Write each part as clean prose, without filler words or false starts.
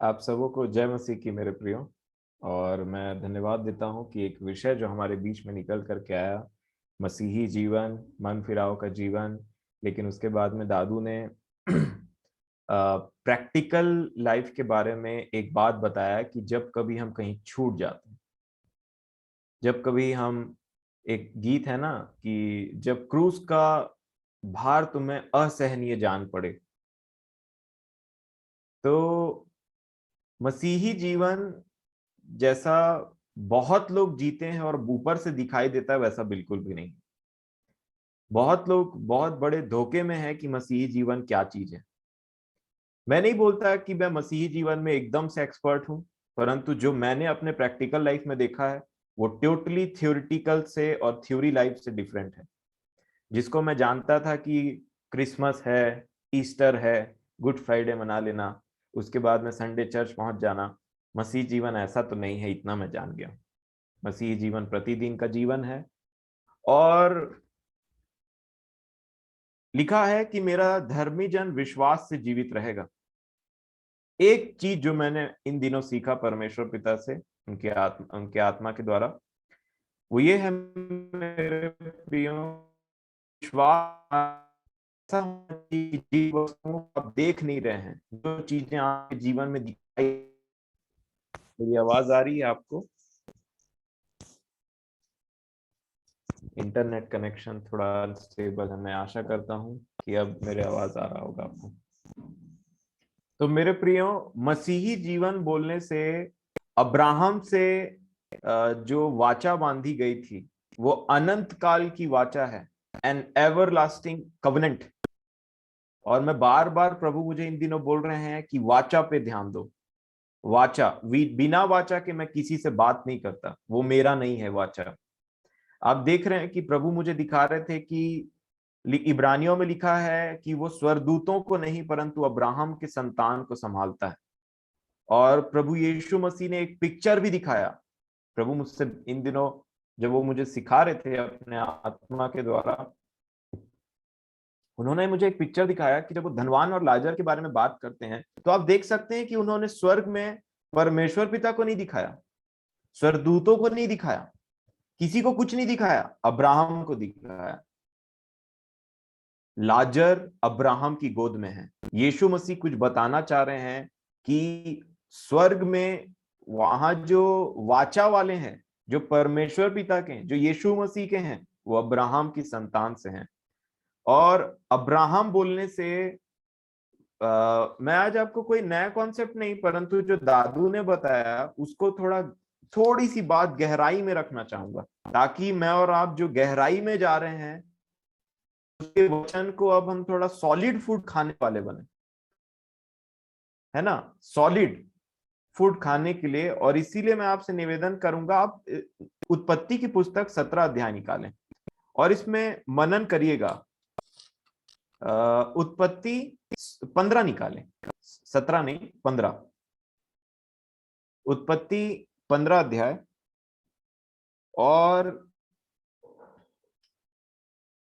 आप सबों को जय मसीह की मेरे प्रियो। और मैं धन्यवाद देता हूं कि एक विषय जो हमारे बीच में निकल करके आया, मसीही जीवन, मन फिराव का जीवन। लेकिन उसके बाद में दादू ने प्रैक्टिकल लाइफ के बारे में एक बात बताया कि जब कभी हम कहीं छूट जाते हैं, जब कभी हम, एक गीत है ना कि जब क्रूस का भार तुम्हें असहनीय जान पड़े, तो मसीही जीवन जैसा बहुत लोग जीते हैं और ऊपर से दिखाई देता है वैसा बिल्कुल भी नहीं। बहुत लोग बहुत बड़े धोखे में है कि मसीही जीवन क्या चीज है। मैं नहीं बोलता कि मैं मसीही जीवन में एकदम से एक्सपर्ट हूं, परंतु जो मैंने अपने प्रैक्टिकल लाइफ में देखा है वो टोटली थ्योरिटिकल से और थ्योरी लाइफ से डिफरेंट है। जिसको मैं जानता था कि क्रिसमस है, ईस्टर है, गुड फ्राइडे मना लेना, उसके बाद में संडे चर्च पहुंच जाना, मसीह जीवन ऐसा तो नहीं है, इतना मैं जान गया। मसीही जीवन प्रतिदिन का जीवन है। और लिखा है कि मेरा धर्मी जन विश्वास से जीवित रहेगा। एक चीज जो मैंने इन दिनों सीखा परमेश्वर पिता से, उनके आत्मा के द्वारा, वो ये है मेरे प्रियो, विश्वास ऐसा होना चाहिए कि जिन वस्तुओं को आप देख नहीं रहे हैं, जो चीजें आपके जीवन में दिखाई। मेरी आवाज आ रही है आपको? इंटरनेट कनेक्शन थोड़ा अनस्टेबल है, मैं आशा करता हूं कि अब मेरे आवाज आ रहा होगा आपको। तो मेरे प्रियो, मसीही जीवन बोलने से अब्राहम से जो वाचा बांधी गई थी वो अनंत काल की वाचा है, एन एवरलास्टिंग कवनेंट। और मैं बार बार, प्रभु मुझे इन दिनों बोल रहे हैं कि वाचा पे ध्यान दो। वाचा, बिना वाचा के मैं किसी से बात नहीं करता, वो मेरा नहीं है वाचा। आप देख रहे हैं कि प्रभु मुझे दिखा रहे थे कि इब्रानियों में लिखा है कि वो स्वर्गदूतों को नहीं परंतु अब्राहम के संतान को संभालता है। और प्रभु यीशु मसीह ने एक पिक्चर भी दिखाया। प्रभु मुझसे इन दिनों, जब वो मुझे सिखा रहे थे अपने आत्मा के द्वारा, उन्होंने मुझे एक पिक्चर दिखाया कि जब वो धनवान और लाजर के बारे में बात करते हैं तो आप देख सकते हैं कि उन्होंने स्वर्ग में परमेश्वर पिता को नहीं दिखाया, स्वर्गदूतों को नहीं दिखाया, किसी को कुछ नहीं दिखाया, अब्राहम को दिखाया। लाजर अब्राहम की गोद में है। यीशु मसीह कुछ बताना चाह रहे हैं कि स्वर्ग में वहां जो वाचा वाले हैं, जो परमेश्वर पिता के हैं, जो यीशु मसीह के हैं, वो अब्राहम की संतान से हैं। और अब्राहम बोलने से मैं आज आपको कोई नया कॉन्सेप्ट नहीं, परंतु जो दादू ने बताया उसको थोड़ी सी बात गहराई में रखना चाहूंगा, ताकि मैं और आप जो गहराई में जा रहे हैं उसके वचन को अब हम थोड़ा सॉलिड फूड खाने वाले बने, है ना, सॉलिड फूड खाने के लिए। और इसीलिए मैं आपसे निवेदन करूंगा, आप उत्पत्ति की पुस्तक 17 अध्याय निकालें और इसमें मनन करिएगा। उत्पत्ति 15 निकालें, 17 नहीं, 15। उत्पत्ति 15 अध्याय। और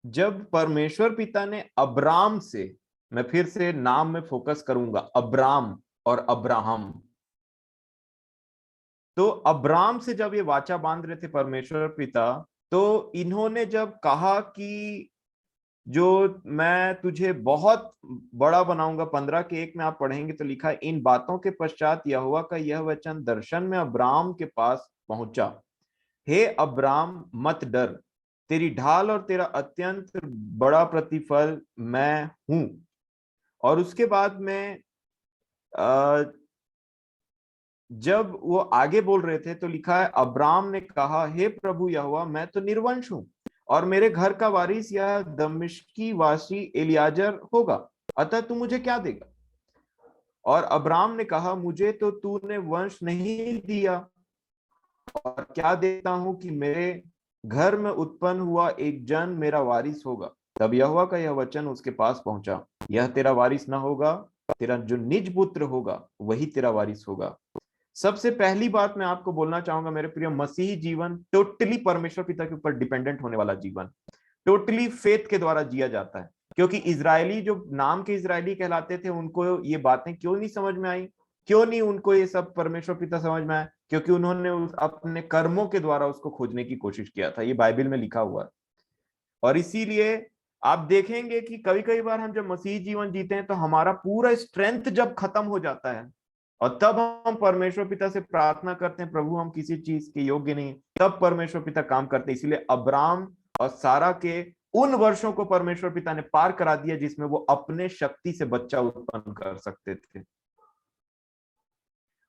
जब परमेश्वर पिता ने अब्राम से, मैं फिर से नाम में फोकस करूंगा, अब्राम और अब्राहम, तो अब्राम से जब ये वाचा बांध रहे थे परमेश्वर पिता, तो इन्होंने जब कहा कि जो मैं तुझे बहुत बड़ा बनाऊंगा, 15 के 1 में आप पढ़ेंगे तो लिखा है, इन बातों के पश्चात यहोवा का यह वचन दर्शन में अब्राम के पास पहुंचा, हे अब्राम मत डर, तेरी ढाल और तेरा अत्यंत बड़ा प्रतिफल मैं हूं। और उसके बाद में जब वो आगे बोल रहे थे तो लिखा है, अब्राम ने कहा, हे प्रभु यहोवा, मैं तो निर्वंश हूं और मेरे घर का वारिस यह दमिश्की वासी एलियाजर होगा, अतः तू मुझे क्या देगा? और अब्राम ने कहा, मुझे तो तूने वंश नहीं दिया, और क्या देता हूं कि मेरे घर में उत्पन्न हुआ एक जन मेरा वारिस होगा। तब यहोवा का यह वचन उसके पास पहुंचा, यह तेरा वारिस न होगा, तेरा जो निज पुत्र होगा वही तेरा वारिस होगा। सबसे पहली बात मैं आपको बोलना चाहूंगा मेरे प्रिय, मसीही जीवन टोटली परमेश्वर पिता के ऊपर डिपेंडेंट होने वाला जीवन, टोटली फेथ के द्वारा जिया जाता है। क्योंकि इजरायली, जो नाम के इजरायली कहलाते थे, उनको ये बातें क्यों नहीं समझ में आई? क्यों नहीं उनको ये सब परमेश्वर पिता समझ में आया? क्योंकि उन्होंने अपने कर्मों के द्वारा उसको खोजने की कोशिश किया था। ये बाइबल में लिखा हुआ है। और इसीलिए आप देखेंगे कि कभी कई बार हम जब मसीह जीवन जीते हैं तो हमारा पूरा स्ट्रेंथ जब खत्म हो जाता है और तब हम परमेश्वर पिता से प्रार्थना करते हैं, प्रभु हम किसी चीज के योग्य नहीं, तब परमेश्वर पिता काम करते हैं। इसीलिए अब्राम और सारा के उन वर्षों को परमेश्वर पिता ने पार करा दिया जिसमें वो अपने शक्ति से बच्चा उत्पन्न कर सकते थे।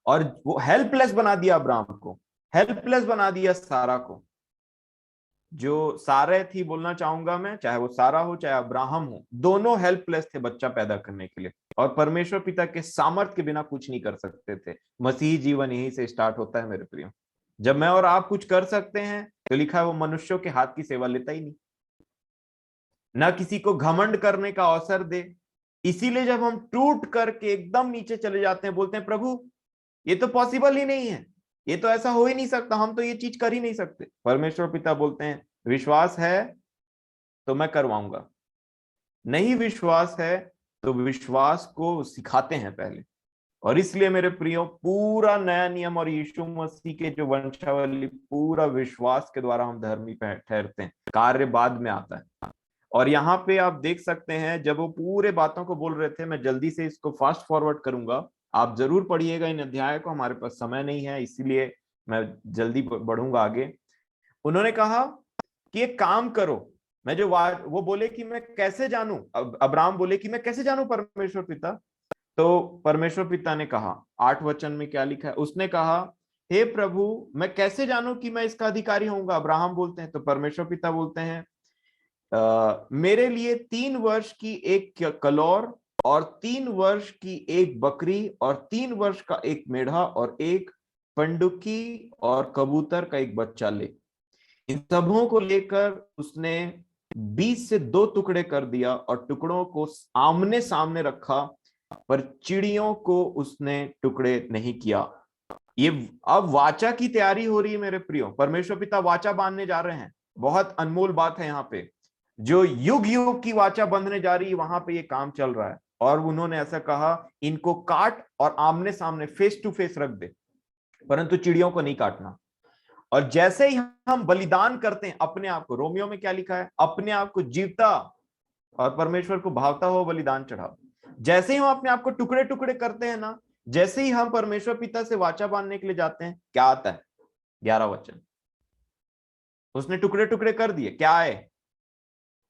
और वो हेल्पलेस बना दिया अब्राम को, हेल्पलेस बना दिया सारा को। जो सारे थी बोलना चाहूंगा मैं, चाहे वो सारा हो चाहे अब्राहम हो, दोनों हेल्पलेस थे बच्चा पैदा करने के लिए, और परमेश्वर पिता के सामर्थ्य के बिना कुछ नहीं कर सकते थे। मसीही जीवन यहीं से स्टार्ट होता है मेरे प्रियो। जब मैं और आप कुछ कर सकते हैं तो लिखा है वो मनुष्यों के हाथ की सेवा लेता ही नहीं, ना किसी को घमंड करने का अवसर दे। इसीलिए जब हम टूट करके एकदम नीचे चले जाते हैं, बोलते हैं प्रभु ये तो पॉसिबल ही नहीं है, ये तो ऐसा हो ही नहीं सकता, हम तो ये चीज कर ही नहीं सकते। परमेश्वर पिता बोलते हैं विश्वास है तो मैं करवाऊंगा, नहीं विश्वास है तो विश्वास को सिखाते हैं पहले। और इसलिए मेरे प्रियो पूरा नया नियम और यीशु मसीह के जो वंशावली, पूरा विश्वास के द्वारा हम धर्मी ठहरते हैं, कार्य बाद में आता है। और यहाँ पे आप देख सकते हैं जब वो पूरे बातों को बोल रहे थे, मैं जल्दी से इसको फास्ट फॉरवर्ड करूंगा, आप जरूर पढ़िएगा इन अध्याय को, हमारे पास समय नहीं है इसीलिए मैं जल्दी बढ़ूंगा आगे। उन्होंने कहा कि एक काम करो, मैं जो वो बोले कि मैं कैसे जानूं, अब्राहम बोले कि मैं कैसे जानूं परमेश्वर पिता। तो परमेश्वर पिता ने कहा, 8 वचन में क्या लिखा है, उसने कहा हे प्रभु मैं कैसे जानूं कि मैं इसका अधिकारी होऊंगा। अब्राहम बोलते हैं, तो परमेश्वर पिता बोलते हैं मेरे लिए 3 वर्ष की एक कलौर और 3 वर्ष की एक बकरी और 3 वर्ष का एक मेढ़ा और एक पंडुकी और कबूतर का एक बच्चा ले। इन सबों को लेकर उसने 20 से 2 टुकड़े कर दिया और टुकड़ों को आमने सामने रखा, पर चिड़ियों को उसने टुकड़े नहीं किया। ये अब वाचा की तैयारी हो रही है मेरे प्रियो, परमेश्वर पिता वाचा बांधने जा रहे हैं। बहुत अनमोल बात है यहाँ पे, जो युग युग की वाचा बंधने जा रही है वहां पे ये काम चल रहा है। और उन्होंने ऐसा कहा इनको काट और आमने सामने फेस टू फेस रख दे, परंतु चिड़ियों को नहीं काटना। और जैसे ही हम बलिदान करते हैं अपने आप को, रोमियो में क्या लिखा है, अपने आप को जीवता और परमेश्वर को भावता हुआ बलिदान चढ़ाओ। जैसे ही हम अपने आप को टुकड़े टुकड़े करते हैं ना, जैसे ही हम परमेश्वर पिता से वाचा बांधने के लिए जाते हैं, क्या आता है 11 वचन, उसने टुकड़े टुकड़े कर दिए। क्या है,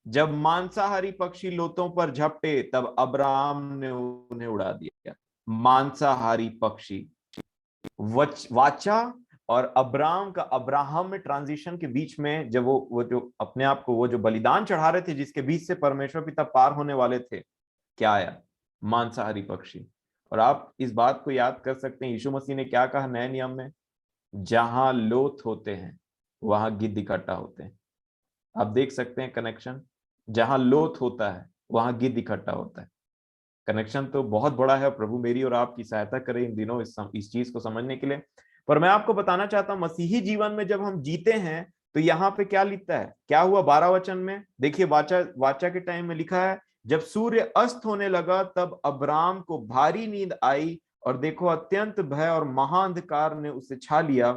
जब मांसाहारी पक्षी लोथों पर झपटे तब अब्राहम ने उन्हें उड़ा दिया। मांसाहारी पक्षी, वाचा और अब्राहम का, अब्राहम में ट्रांजिशन के बीच में जब वो जो अपने आप को, वो जो बलिदान चढ़ा रहे थे जिसके बीच से परमेश्वर पिता पार होने वाले थे, क्या आया, मांसाहारी पक्षी। और आप इस बात को याद कर सकते हैं यीशु मसीह ने क्या कहा नए नियम में, जहां लोथ होते हैं वहां गिद्ध इकट्ठा होते हैं। आप देख सकते हैं कनेक्शन, जहां लोथ होता है वहां गिद्ध इकट्ठा होता है। कनेक्शन तो बहुत बड़ा है, प्रभु मेरी और आपकी सहायता करे इन दिनों इस चीज को समझने के लिए। पर मैं आपको बताना चाहता हूं मसीही जीवन में जब हम जीते हैं तो यहाँ पे क्या लिखता है, क्या हुआ 12 वचन में देखिए, वाचा के टाइम में लिखा है जब सूर्य अस्त होने लगा तब अब्राम को भारी नींद आई और देखो अत्यंत भय और महाअंधकार ने उसे छा लिया।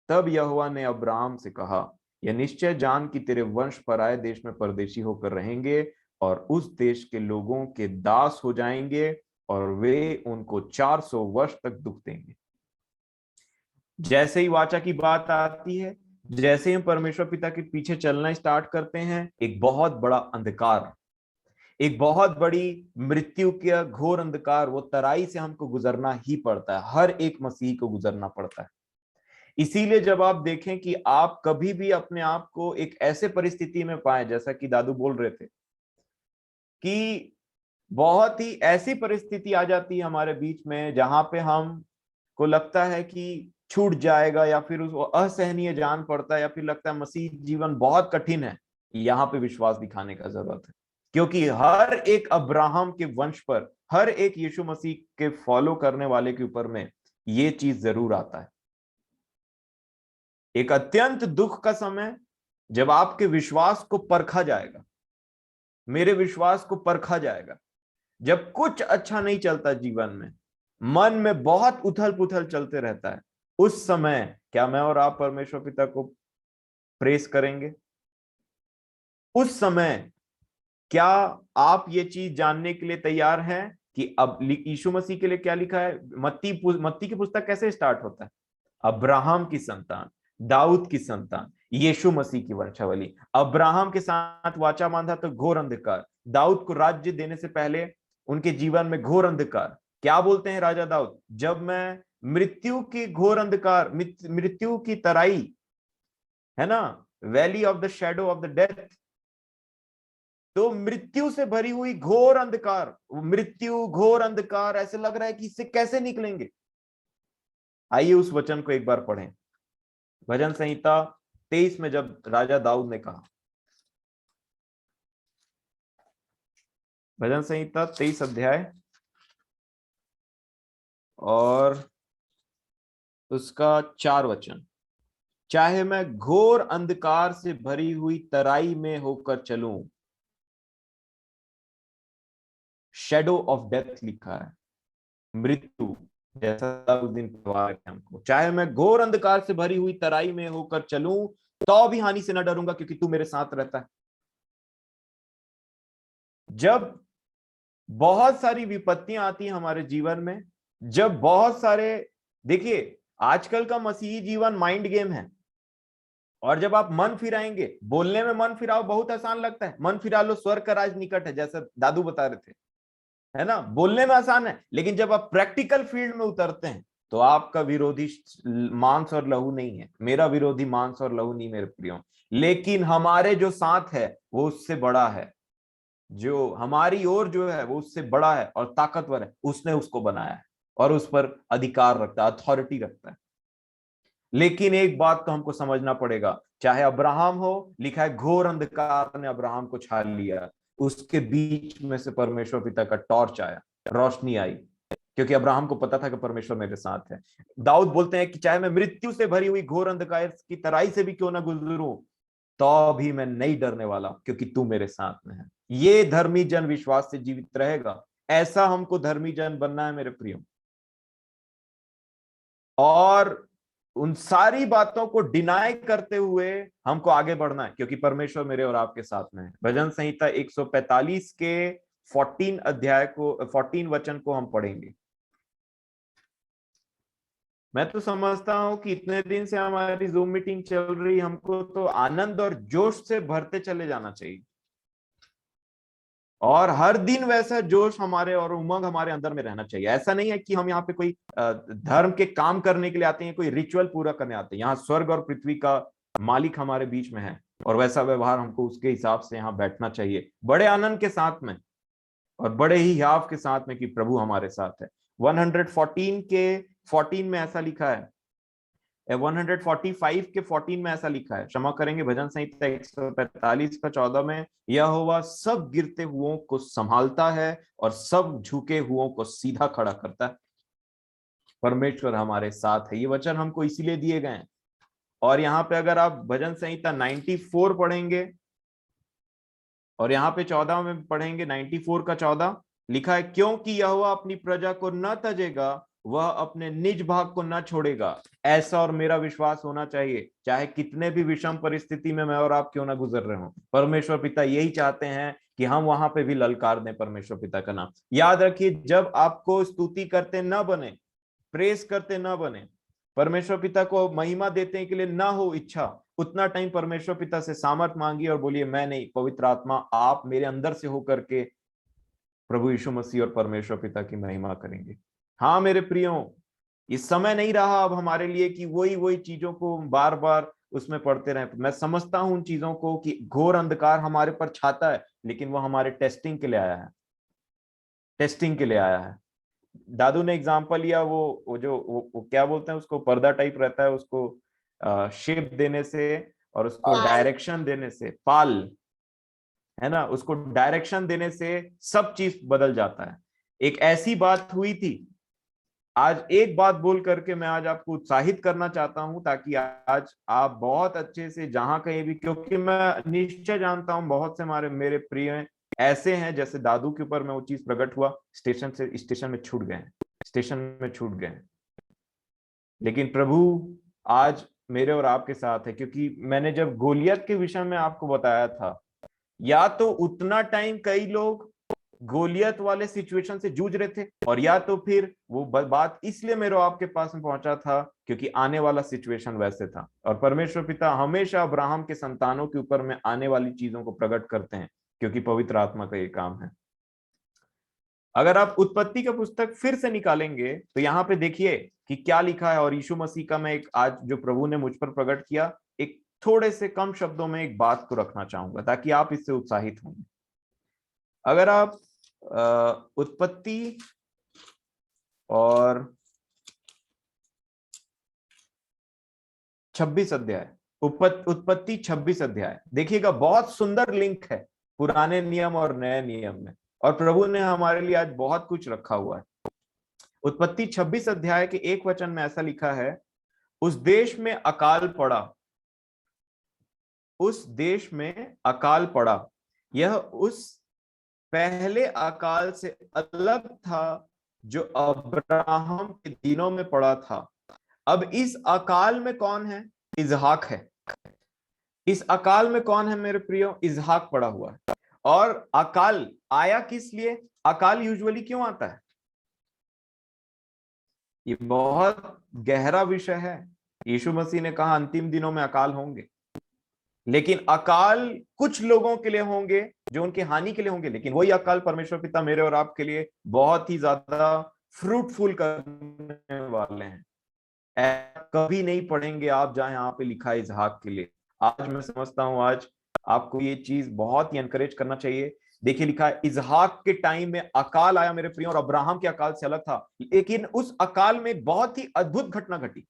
तब यहोवा ने अब्राम से कहा यह निश्चय जान कि तेरे वंश पराए देश में परदेशी होकर रहेंगे और उस देश के लोगों के दास हो जाएंगे और वे उनको 400 वर्ष तक दुख देंगे। जैसे ही वाचा की बात आती है, जैसे ही परमेश्वर पिता के पीछे चलना स्टार्ट करते हैं, एक बहुत बड़ा अंधकार, एक बहुत बड़ी मृत्यु का घोर अंधकार, वो तराई से हमको गुजरना ही पड़ता है, हर एक मसीह को गुजरना पड़ता है। इसीलिए जब आप देखें कि आप कभी भी अपने आप को एक ऐसे परिस्थिति में पाए, जैसा कि दादू बोल रहे थे कि बहुत ही ऐसी परिस्थिति आ जाती है हमारे बीच में जहां पे हम को लगता है कि छूट जाएगा या फिर उसको असहनीय जान पड़ता है या फिर लगता है मसीह जीवन बहुत कठिन है, यहाँ पे विश्वास दिखाने का जरूरत है। क्योंकि हर एक अब्राहम के वंश पर, हर एक यीशु मसीह के फॉलो करने वाले के ऊपर में ये चीज जरूर आता है, एक अत्यंत दुख का समय जब आपके विश्वास को परखा जाएगा, मेरे विश्वास को परखा जाएगा। जब कुछ अच्छा नहीं चलता जीवन में मन में बहुत उथल पुथल चलते रहता है, उस समय क्या मैं और आप परमेश्वर पिता को प्रेस करेंगे? उस समय क्या आप ये चीज जानने के लिए तैयार हैं कि अब यीशु मसीह के लिए क्या लिखा है? मत्ती की पुस्तक कैसे स्टार्ट होता है? अब्राहम की संतान, दाऊद की संतान, यीशु मसीह की वंशावली। अब्राहम के साथ वाचा बांधा तो घोर अंधकार, दाऊद को राज्य देने से पहले उनके जीवन में घोर अंधकार। क्या बोलते हैं राजा दाऊद? जब मैं मृत्यु की घोर अंधकार, मृत्यु की तराई, है ना, valley of the shadow of the death, तो मृत्यु से भरी हुई घोर अंधकार, मृत्यु घोर अंधकार, ऐसे लग रहा है कि इससे कैसे निकलेंगे। आइए उस वचन को एक बार पढ़ें। भजन संहिता 23 में जब राजा दाऊद ने कहा, भजन संहिता 23 अध्याय और उसका 4 वचन, चाहे मैं घोर अंधकार से भरी हुई तराई में होकर चलूं, शैडो ऑफ डेथ लिखा है, मृत्यु जैसा उस दिन हमको, चाहे मैं घोर अंधकार से भरी हुई तराई में होकर चलूं तो भी हानि से न डरूंगा क्योंकि तू मेरे साथ रहता है। जब बहुत सारी विपत्तियां आती हैं हमारे जीवन में, जब बहुत सारे, देखिए आजकल का मसीही जीवन माइंड गेम है, और जब आप मन फिराएंगे, बोलने में मन फिराओ बहुत आसान लगता है, मन फिरा लो स्वर्ग का राज निकट है, जैसा दादू बता रहे थे, है ना, बोलने में आसान है, लेकिन जब आप प्रैक्टिकल फील्ड में उतरते हैं तो आपका विरोधी मांस और लहू नहीं है, मेरा विरोधी मांस और लहू नहीं मेरे प्रियो, लेकिन हमारे जो साथ है वो उससे बड़ा है, जो हमारी ओर जो है वो उससे बड़ा है और ताकतवर है, उसने उसको बनाया है और उस पर अधिकार रखता है, अथॉरिटी रखता है। लेकिन एक बात तो हमको समझना पड़ेगा, चाहे अब्राहम हो, लिखा है घोर अंधकार ने अब्राहम को छा लिया, उसके बीच में से परमेश्वर पिता का टॉर्च आया, रोशनी आई, क्योंकि अब्राहम को पता था कि परमेश्वर मेरे साथ है। दाऊद बोलते हैं कि चाहे मैं मृत्यु से भरी हुई घोर अंधकार की तराई से भी क्यों ना गुजरूं, तो भी मैं नहीं डरने वाला क्योंकि तू मेरे साथ में है। ये धर्मी जन विश्वास से जीवित रहेगा, ऐसा हमको धर्मी जन बनना है मेरे प्रियो। और उन सारी बातों को डिनाई करते हुए हमको आगे बढ़ना है क्योंकि परमेश्वर मेरे और आपके साथ में है। भजन संहिता 145 के 14 अध्याय को, 14 वचन को हम पढ़ेंगे। मैं तो समझता हूं कि इतने दिन से हमारी जूम मीटिंग चल रही, हमको तो आनंद और जोश से भरते चले जाना चाहिए, और हर दिन वैसा जोश हमारे और उमंग हमारे अंदर में रहना चाहिए। ऐसा नहीं है कि हम यहाँ पे कोई धर्म के काम करने के लिए आते हैं, कोई रिचुअल पूरा करने आते हैं। यहाँ स्वर्ग और पृथ्वी का मालिक हमारे बीच में है और वैसा व्यवहार हमको उसके हिसाब से यहाँ बैठना चाहिए, बड़े आनंद के साथ में और बड़े ही याव के साथ में कि प्रभु हमारे साथ है। 114 के 14 में ऐसा लिखा है, 145 के 14 में ऐसा लिखा है, क्षमा करेंगे, भजन संहिता 145 का 14 में, यहोवा सब गिरते हुओं को संभालता है और सब झुके हुओं को सीधा खड़ा करता है। परमेश्वर हमारे साथ है, ये वचन हमको इसीलिए दिए गए हैं। और यहाँ पे अगर आप भजन संहिता 94 पढ़ेंगे और यहाँ पे 14 में पढ़ेंगे, 94 का 14 लिखा है, क्योंकि यहोवा अपनी प्रजा को न तजेगा, वह अपने निज भाग को न छोड़ेगा। ऐसा और मेरा विश्वास होना चाहिए, चाहे कितने भी विषम परिस्थिति में मैं और आप क्यों ना गुजर रहे हो, परमेश्वर पिता यही चाहते हैं कि हम वहां पे भी ललकार दें परमेश्वर पिता का नाम। याद रखिए, जब आपको स्तुति करते न बने, प्रेस करते ना बने, परमेश्वर पिता को महिमा देते के लिए ना हो इच्छा, उतना टाइम परमेश्वर पिता से सामर्थ मांगिए और बोलिए, मैं नहीं, पवित्र आत्मा आप मेरे अंदर से होकर के प्रभु यीशु मसीह और परमेश्वर पिता की महिमा करेंगे। हाँ मेरे प्रियो, इस समय नहीं रहा अब हमारे लिए कि वही वही चीजों को बार बार उसमें पढ़ते रहे। मैं समझता हूं उन चीजों को कि घोर अंधकार हमारे पर छाता है, लेकिन वो हमारे टेस्टिंग के लिए आया है, टेस्टिंग के लिए आया है। दादू ने एग्जांपल लिया, वो जो वो क्या बोलते हैं उसको, पर्दा टाइप रहता है, उसको शेप देने से और उसको डायरेक्शन देने से, पाल, है ना, उसको डायरेक्शन देने से सब चीज बदल जाता है। एक ऐसी बात हुई थी, आज एक बात बोल करके मैं आज आपको उत्साहित करना चाहता हूं, ताकि आज आप बहुत अच्छे से जहां कहीं भी, क्योंकि मैं निश्चय जानता हूं बहुत से हमारे मेरे प्रिय ऐसे हैं जैसे दादू के ऊपर में वो चीज प्रकट हुआ, स्टेशन से स्टेशन में छूट गए, स्टेशन में छूट गए। लेकिन प्रभु आज मेरे और आपके साथ है, क्योंकि मैंने जब गोलियत के विषय में आपको बताया था, या तो उतना टाइम कई लोग गोलियत वाले सिचुएशन से जूझ रहे थे, और या तो फिर वो बात इसलिए मेरे आपके पास में पहुंचा था क्योंकि आने वाला सिचुएशन वैसे था। और परमेश्वर पिता हमेशा अब्राहम के संतानों के ऊपर में आने वाली चीजों को प्रकट करते हैं, क्योंकि पवित्र आत्मा का ये काम है। अगर आप उत्पत्ति का पुस्तक फिर से निकालेंगे तो यहाँ पे देखिए कि क्या लिखा है। और यीशु मसीह का मैं एक आज जो प्रभु ने मुझ पर प्रकट किया, एक थोड़े से कम शब्दों में एक बात को रखना चाहूंगा ताकि आप इससे उत्साहित होंगे। अगर आप उत्पत्ति और 26 अध्याय, उत्पत्ति 26 अध्याय देखिएगा, बहुत सुंदर लिंक है पुराने नियम और नए नियम में, और प्रभु ने हमारे लिए आज बहुत कुछ रखा हुआ है। उत्पत्ति 26 अध्याय के एक वचन में ऐसा लिखा है, उस देश में अकाल पड़ा, उस देश में अकाल पड़ा। यह उस पहले अकाल से अलग था जो अब्राहम के दिनों में पड़ा था। अब इस अकाल में कौन है? इजहाक है। इस अकाल में कौन है मेरे प्रियो? इजहाक पड़ा हुआ है। और अकाल आया किस लिए? अकाल यूजुअली क्यों आता है? ये बहुत गहरा विषय है। यीशु मसीह ने कहा अंतिम दिनों में अकाल होंगे, लेकिन अकाल कुछ लोगों के लिए होंगे जो उनकी हानि के लिए होंगे, लेकिन वही अकाल परमेश्वर पिता मेरे और आपके लिए बहुत ही ज्यादा फ्रूटफुल करने वाले हैं। कभी नहीं पढ़ेंगे आप जहां यहाँ पे लिखा है इजहाक के लिए। आज मैं समझता हूं आज आपको ये चीज बहुत ही एनकरेज करना चाहिए। देखिए लिखा है इजहाक के टाइम में अकाल आया मेरे प्रिय, और अब्राहम के अकाल से अलग था, लेकिन उस अकाल में बहुत ही अद्भुत घटना घटी।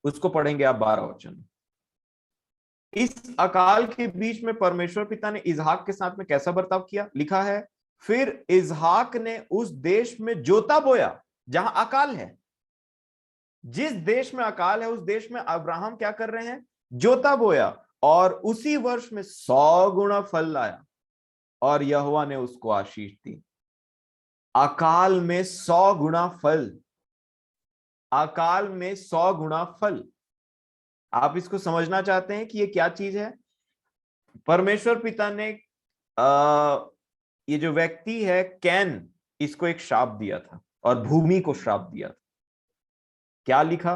उसको पढ़ेंगे आप 12 वचन। इस अकाल के बीच में परमेश्वर पिता ने इजहाक के साथ में कैसा बर्ताव किया? लिखा है फिर इजहाक ने उस देश में जोता बोया जहां अकाल है। जिस देश में अकाल है उस देश में अब्राहम क्या कर रहे हैं? जोता बोया, और उसी वर्ष में 100 गुना फल लाया, और यहोवा ने उसको आशीष दी। अकाल में 100 गुना फल, अकाल में 100 गुना फल। आप इसको समझना चाहते हैं कि ये क्या चीज है? परमेश्वर पिता ने ये जो व्यक्ति है कैन, इसको एक श्राप दिया था और भूमि को श्राप दिया था। क्या लिखा?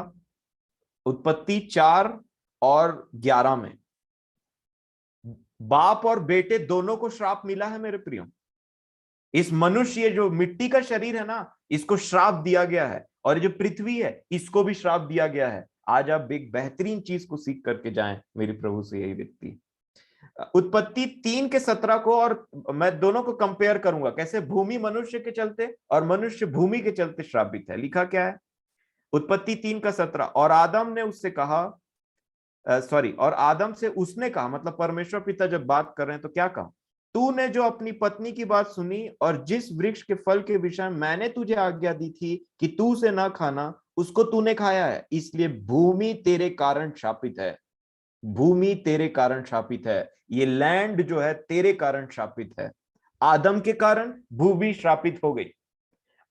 उत्पत्ति 4 और 11 में बाप और बेटे दोनों को श्राप मिला है मेरे प्रियो। इस मनुष्य जो मिट्टी का शरीर है ना, इसको श्राप दिया गया है, और जो पृथ्वी है इसको भी श्राप दिया गया है। आज आप एक बेहतरीन चीज को सीख करके जाएं मेरे प्रभु से, यही व्यक्ति। उत्पत्ति 3 के 17 को, और मैं दोनों को कंपेयर करूंगा कैसे भूमि मनुष्य के चलते और मनुष्य भूमि के चलते श्रापित है। लिखा क्या है? उत्पत्ति 3 का 17, और आदम ने उससे कहा, और आदम से उसने कहा, मतलब परमेश्वर पिता जब बात कर रहे हैं तो क्या कहा? तूने जो अपनी पत्नी की बात सुनी और जिस वृक्ष के फल के विषय मैंने तुझे आज्ञा दी थी कि तू उसे ना खाना, उसको तूने खाया है, इसलिए भूमि तेरे कारण शापित है। भूमि तेरे कारण शापित है। ये लैंड जो है तेरे कारण शापित है। आदम के कारण भूमि श्रापित हो गई।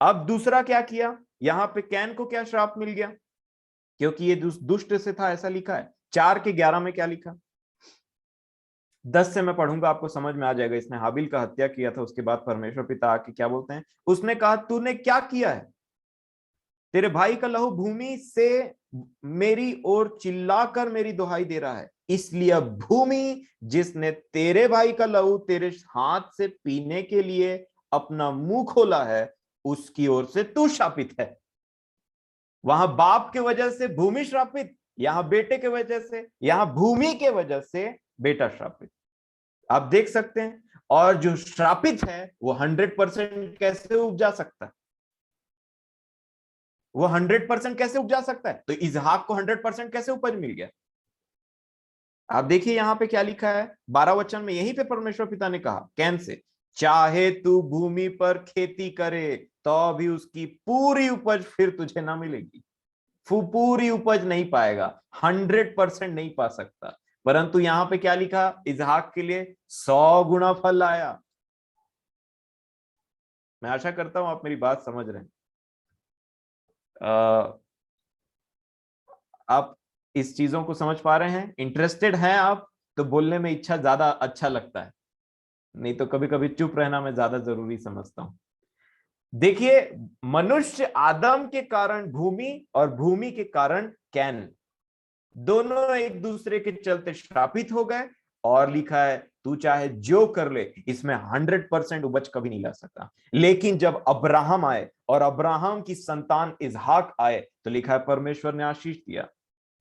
अब दूसरा क्या किया? यहां पे कैन को क्या श्राप मिल गया? क्योंकि ये दुष्ट से था, ऐसा लिखा है। 4 के 11 में क्या लिखा? 10 से मैं पढ़ूंगा, आपको समझ में आ जाएगा। इसने हाबिल का हत्या किया था, उसके बाद परमेश्वर पिता आके क्या बोलते हैं? उसने कहा तूने क्या किया है? तेरे भाई का लहू भूमि से मेरी ओर चिल्लाकर मेरी दुहाई दे रहा है, इसलिए अब भूमि जिसने तेरे भाई का लहू तेरे हाथ से पीने के लिए अपना मुंह खोला है, उसकी ओर से तू शापित है। वहां बाप के वजह से भूमि श्रापित, यहां बेटे के वजह से, यहां भूमि के वजह से बेटा श्रापित। आप देख सकते हैं। और जो श्रापित है वो 100% कैसे उपजा सकता है? वो 100% कैसे उपजा सकता है? तो इजहाक को 100% कैसे उपज मिल गया? आप देखिए यहां पे क्या लिखा है 12 वचन में। यहीं पे परमेश्वर पिता ने कहा कैन से, चाहे तू भूमि पर खेती करे तो भी उसकी पूरी उपज फिर तुझे ना मिलेगी। पूरी उपज नहीं पाएगा, 100% नहीं पा सकता। परंतु यहां पे क्या लिखा? इजहाक के लिए 100 गुना फल आया। मैं आशा करता हूं आप मेरी बात समझ रहे हैं। आप इस चीजों को समझ पा रहे हैं? इंटरेस्टेड हैं आप तो बोलने में इच्छा ज्यादा अच्छा लगता है, नहीं तो कभी कभी चुप रहना मैं ज्यादा जरूरी समझता हूं। देखिए, मनुष्य आदम के कारण भूमि और भूमि के कारण कैन, दोनों एक दूसरे के चलते श्रापित हो गए। और लिखा है तू चाहे जो कर ले, इसमें 100% उपज कभी नहीं ला सकता। लेकिन जब अब्राहम आए और अब्राहम की संतान इसहाक आए तो लिखा है परमेश्वर ने आशीष दिया।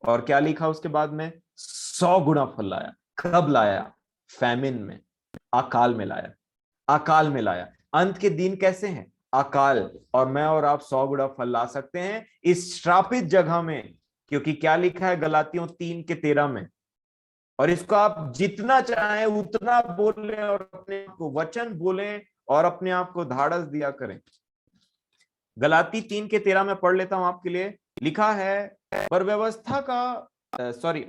और क्या लिखा उसके बाद में? 100 गुना फल लाया। कब लाया? फैमिन में, अकाल में लाया। अकाल में लाया। अंत के दिन कैसे हैं? अकाल। और मैं और आप 100 गुना फल ला सकते हैं इस श्रापित जगह में, क्योंकि क्या लिखा है गलातियों 3:13 में? और इसको आप जितना चाहें उतना बोलें और अपने आप को वचन बोलें और अपने आप को धाड़स दिया करें। गलाती 3:13 में पढ़ लेता हूं आपके लिए। लिखा है पर व्यवस्था का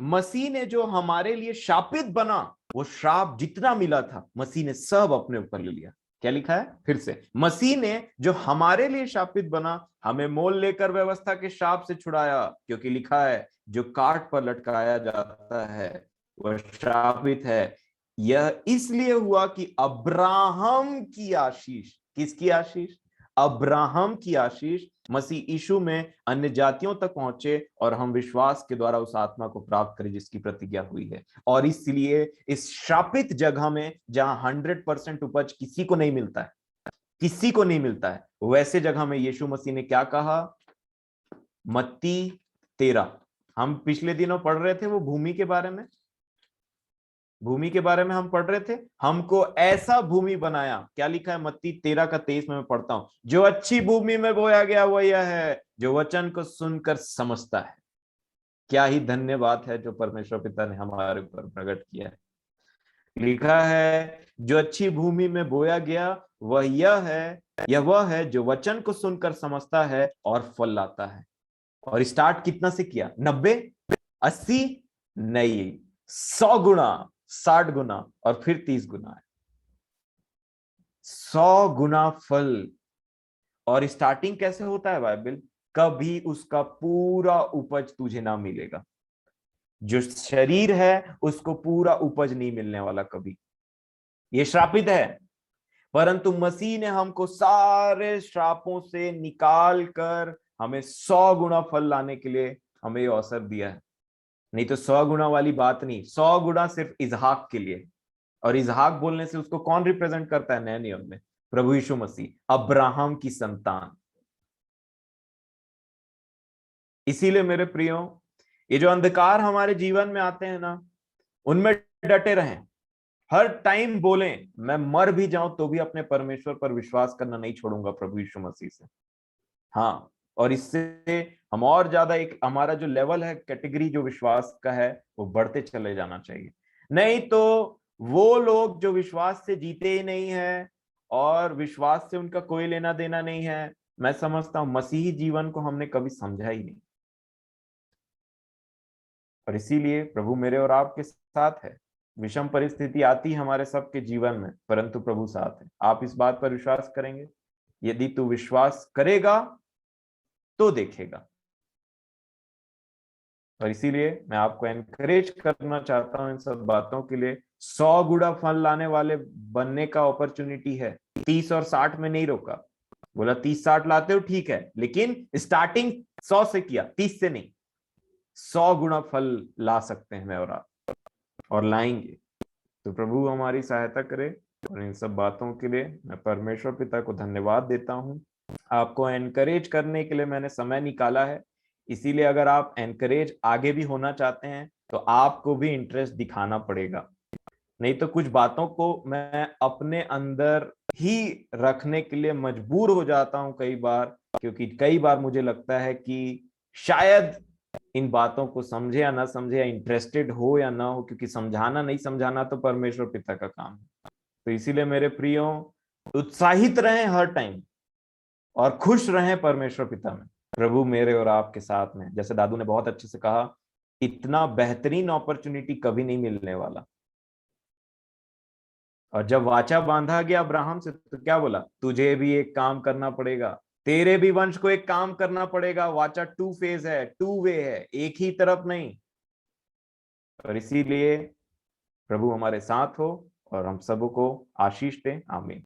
मसीह ने जो हमारे लिए शापित बना, वो श्राप जितना मिला था मसीह ने सब अपने ऊपर ले लिया। क्या लिखा है? फिर से, मसीह ने जो हमारे लिए शापित बना, हमें मोल लेकर व्यवस्था के शाप से छुड़ाया। क्योंकि लिखा है जो काट पर लटकाया जाता है वह श्रापित है। यह इसलिए हुआ कि अब्राहम की आशीष, किसकी आशीष? अब्राहम की आशीष मसीह यीशु में अन्य जातियों तक पहुंचे और हम विश्वास के द्वारा उस आत्मा को प्राप्त करें जिसकी प्रतिज्ञा हुई है। और इसलिए इस शापित जगह में जहां 100% उपज किसी को नहीं मिलता है, किसी को नहीं मिलता है, वैसे जगह में यीशु मसीह ने क्या कहा? मत्ती 13, हम पिछले दिनों पढ़ रहे थे वो भूमि के बारे में, भूमि के बारे में हम पढ़ रहे थे। हमको ऐसा भूमि बनाया, क्या लिखा है मत्ती 13:23 में मैं पढ़ता हूं, जो अच्छी भूमि में बोया गया वो यह है जो वचन को सुनकर समझता है। क्या ही धन्यवाद है जो परमेश्वर पिता ने हमारे ऊपर प्रकट किया है। लिखा है जो अच्छी भूमि में बोया गया वह वह है जो वचन को सुनकर समझता है और फल लाता है। और स्टार्ट कितना से किया? 90, 80 नहीं, 100 गुना, 60 गुना और फिर 30 गुना है। 100 गुना फल। और स्टार्टिंग कैसे होता है बाइबल? कभी उसका पूरा उपज तुझे ना मिलेगा। जो शरीर है उसको पूरा उपज नहीं मिलने वाला कभी, ये श्रापित है। परंतु मसीह ने हमको सारे श्रापों से निकाल कर हमें 100 गुना फल लाने के लिए हमें ये अवसर दिया है। नहीं तो 100 गुना वाली बात नहीं, 100 गुना सिर्फ इसहाक के लिए। और इसहाक बोलने से उसको कौन रिप्रेजेंट करता है नए नियम में? प्रभु यीशु मसीह, अब्राहम की संतान। इसीलिए मेरे प्रियो, ये जो अंधकार हमारे जीवन में आते हैं ना, उनमें डटे रहें। हर टाइम बोलें मैं मर भी जाऊं तो भी अपने परमेश्वर पर विश्वास करना नहीं छोड़ूंगा प्रभु यीशु मसीह से। हाँ, और इससे हम और ज्यादा एक हमारा जो लेवल है, कैटेगरी जो विश्वास का है, वो बढ़ते चले जाना चाहिए। नहीं तो वो लोग जो विश्वास से जीते ही नहीं है और विश्वास से उनका कोई लेना देना नहीं है, मैं समझता हूं मसीही जीवन को हमने कभी समझा ही नहीं। और इसीलिए प्रभु मेरे और आपके साथ है। विषम परिस्थिति आती है हमारे सबके जीवन में, परंतु प्रभु साथ है। आप इस बात पर विश्वास करेंगे? यदि तू विश्वास करेगा तो देखेगा। और इसीलिए मैं आपको एनकरेज करना चाहता हूं इन सब बातों के लिए। 100 गुना फल लाने वाले बनने का अपॉर्चुनिटी है। 30 और 60 में नहीं रोका। बोला 30-60 लाते हो ठीक है, लेकिन स्टार्टिंग 100 से किया, 30 से नहीं। 100 गुना फल ला सकते हैं मैं और आप, और लाएंगे। तो प्रभु हमारी सहायता करे। और इन सब बातों के लिए मैं परमेश्वर पिता को धन्यवाद देता हूं। आपको एनकरेज करने के लिए मैंने समय निकाला है। इसीलिए अगर आप एनकरेज आगे भी होना चाहते हैं तो आपको भी इंटरेस्ट दिखाना पड़ेगा। नहीं तो कुछ बातों को मैं अपने अंदर ही रखने के लिए मजबूर हो जाता हूं कई बार, क्योंकि कई बार मुझे लगता है कि शायद इन बातों को समझे या ना समझे, या इंटरेस्टेड हो या ना हो, क्योंकि समझाना नहीं समझाना तो परमेश्वर पिता का काम है। तो इसीलिए मेरे प्रियो, उत्साहित रहें हर टाइम और खुश रहें परमेश्वर पिता में। प्रभु मेरे और आपके साथ में। जैसे दादू ने बहुत अच्छे से कहा, इतना बेहतरीन अपॉर्चुनिटी कभी नहीं मिलने वाला। और जब वाचा बांधा गया अब्राहम से तो क्या बोला? तुझे भी एक काम करना पड़ेगा, तेरे भी वंश को एक काम करना पड़ेगा। वाचा टू फेज है, टू वे है, एक ही तरफ नहीं। और इसीलिए प्रभु हमारे साथ हो और हम सबको आशीष दे। आमीन।